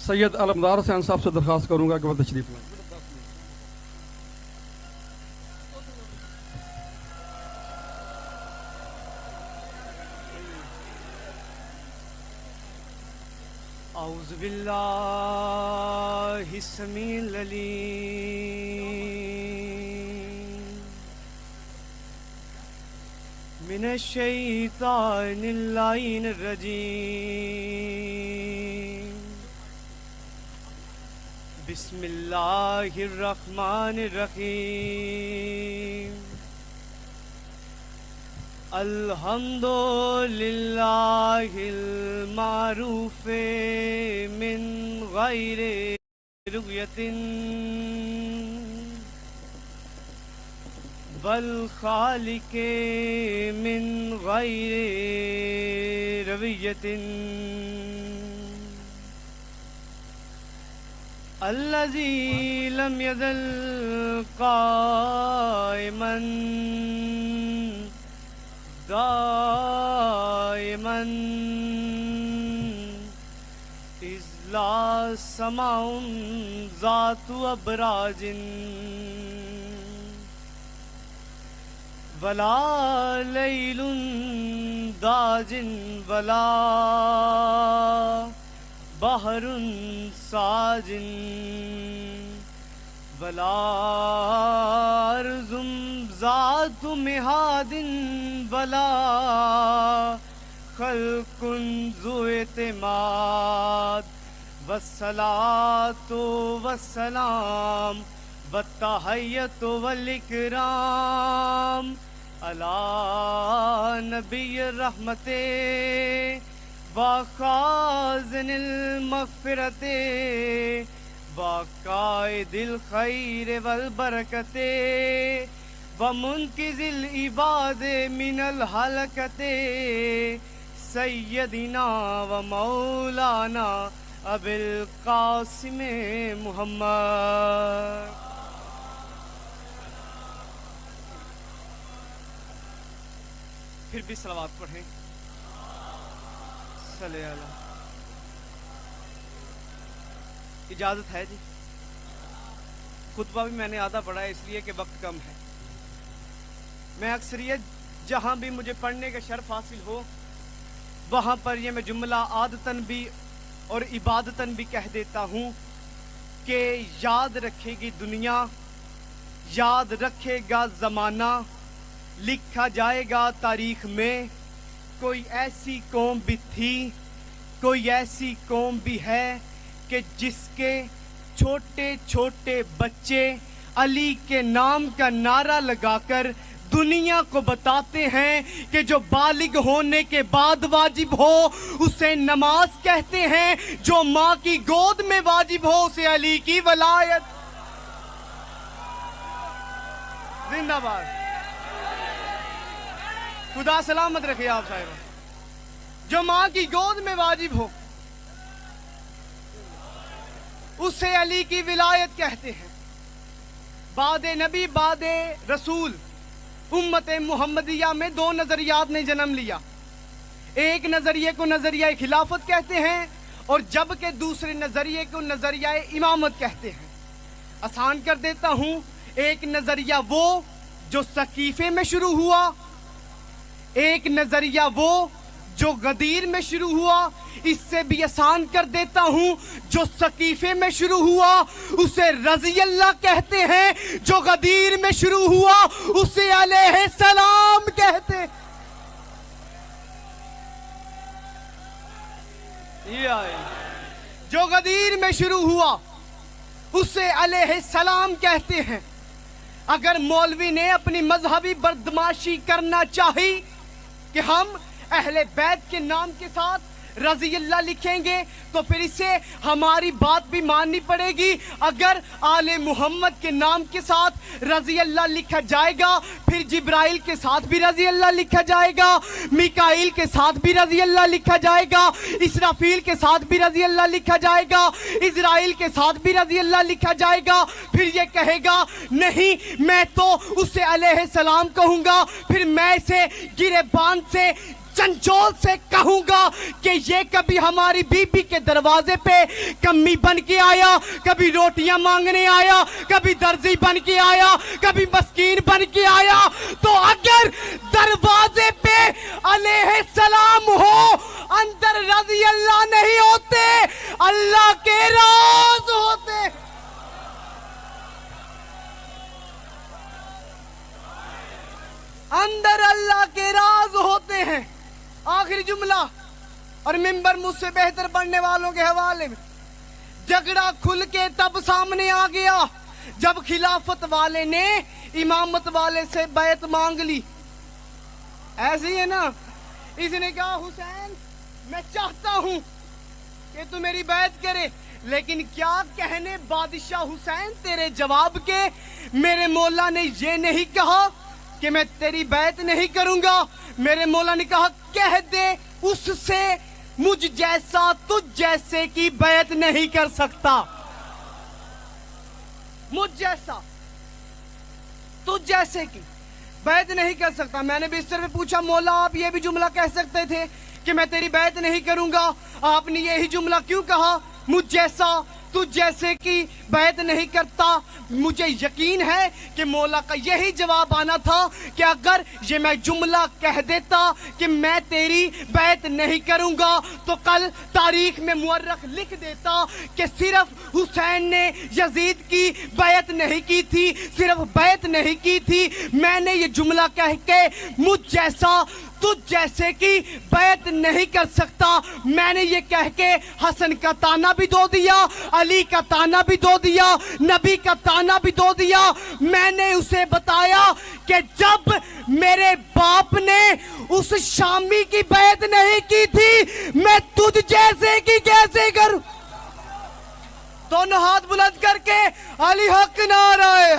सैयद अलमदार हुसैन साहब से दरख्वास्त करूंगा कि वो तशरीफ लाएं। औज़ु बिल्लाहि समील अलीम मिनश शैतानिर लाइनिर रजीम बिस्मिल्लाहिर रहमानिर रहीम अल्हम्दुलिल्लाहिल मारूफ़े मिन गैरि रुयतिन वल खालिके मिन गैरि रवियतिन अल्लज़ी लम यज़ल क़ाइमन दाइमन इज़ला समाउन ज़ातु अबराजिन वला लैलुन दाजिन वला बहरुन साजिन वला अर्ज़ुम ज़ातु मिहादिन वला खल्कुन ज़ु एतिमाद वस्सलातु वस्सलाम वत्तहय्यतु वल इकराम अला नबिय्यिर रहमते व खाज़िनिल मग़फ़िरते व काइदिल खैर वल बरकते व मुनकिज़िल इबादे मिनल हलकते सय्यदिना व मौलाना अबिल क़ासिम मुहम्मद। फिर भी सलावत पढ़ें। सल्ले अला। इजाज़त है जी। खुतबा भी मैंने आधा पढ़ा है इसलिए कि वक्त कम है। मैं अक्सरियत जहाँ भी मुझे पढ़ने का शर्फ हासिल हो वहाँ पर ये मैं जुमला आदतन भी और इबादतन भी कह देता हूँ कि याद रखेगी दुनिया, याद रखेगा ज़माना, लिखा जाएगा तारीख में। कोई ऐसी कौम भी थी, कोई ऐसी कौम भी है कि जिसके छोटे छोटे बच्चे अली के नाम का नारा लगाकर दुनिया को बताते हैं कि जो बालिग होने के बाद वाजिब हो उसे नमाज कहते हैं, जो माँ की गोद में वाजिब हो उसे अली की वलायत। जिंदाबाद। खुदा सलामत रखे आप साहिब। जो माँ की गोद में वाजिब हो उसे अली की विलायत कहते हैं। बादे नबी बादे रसूल उम्मत मुहम्मदिया में दो नजरियात ने जन्म लिया। एक नजरिए को नजरिया खिलाफत कहते हैं और जबकि दूसरे नजरिए को नजरिया इमामत कहते हैं। आसान कर देता हूं, एक नजरिया वो जो सकीफे में शुरू हुआ, एक नजरिया वो जो गदीर में शुरू हुआ। इससे भी आसान कर देता हूं, जो सकीफे में शुरू हुआ उसे रज़ी अल्लाह कहते हैं, जो गदीर में शुरू हुआ उसे अलैहि सलाम कहते हैं। जो गदीर में शुरू हुआ उसे अलैहि सलाम कहते हैं। अगर मौलवी ने अपनी मजहबी बदमाशी करना चाही कि हम अहले बैत के नाम के साथ रज़ी अल्लाह लिखेंगे तो फिर इसे हमारी बात भी माननी पड़ेगी। अगर आले मोहम्मद के नाम के साथ रज़ी अल्लाह लिखा जाएगा फिर जिब्राइल के साथ भी रज़ी अल्लाह लिखा जाएगा, मिकाइल के साथ भी रज़ी अल्लाह लिखा जाएगा, इसराफील के साथ भी रज़ी अल्लाह लिखा जाएगा, इज़राइल के साथ भी रज़ी अल्लाह लिखा जाएगा। फिर ये कहेगा नहीं मैं तो उसे अलैहि सलाम कहूँगा, फिर मैं इसे गिरेबान से चंचोल से कहूंगा कि ये कभी हमारी बीबी के दरवाजे पे कम्मी बन के आया, कभी रोटियां मांगने आया, कभी दर्जी बन के आया, कभी मस्कीन बन के आया, तो अगर दरवाजे पे अलैहि सलाम हो, अंदर रजी अल्लाह नहीं होते, अल्लाह के राज होते। अंदर अल्लाह के राज होते हैं। आखिरी जुमला, और मिंबर मुझसे बेहतर पढ़ने वालों के हवाले में। झगड़ा खुल के तब सामने आ गया जब खिलाफत वाले ने इमामत वाले से बैत मांग ली। ऐसे ही है ना, इसने कहा हुसैन मैं चाहता हूं कि तू मेरी बैत करे, लेकिन क्या कहने बादशाह हुसैन तेरे जवाब के, मेरे मौला ने ये नहीं कहा कि मैं तेरी बैत नहीं करूंगा, मेरे मौला ने कहा कह दे उससे मुझ जैसा तुझ जैसे की बैत नहीं कर सकता। मुझ जैसा तुझ जैसे की बैत नहीं कर सकता। मैंने बिस्तर पे पूछा मौला आप ये भी जुमला कह सकते थे कि मैं तेरी बैत नहीं करूंगा, आपने यही जुमला क्यों कहा, मुझ जैसा तुझ जैसे की बैत नहीं करता। मुझे यकीन है कि मौला का यही जवाब आना था कि अगर ये मैं जुमला कह देता कि मैं तेरी बैत नहीं करूंगा, तो कल तारीख में मुअर्रख लिख देता कि सिर्फ हुसैन ने यजीद की बैत नहीं की थी, सिर्फ बैत नहीं की थी, मैंने ये जुमला कह के मुझ जैसा तुझ जैसे की बैत नहीं कर सकता, मैंने ये कह के हसन का ताना भी दो दिया, अली का ताना भी दो दिया, नबी का ताना भी दो दिया। मैंने उसे बताया कि जब मेरे बाप ने उस शामी की बैत नहीं की थी, मैं तुझ जैसे की कैसे करूं। दोनों हाथ बुलंद करके अली हक नाराए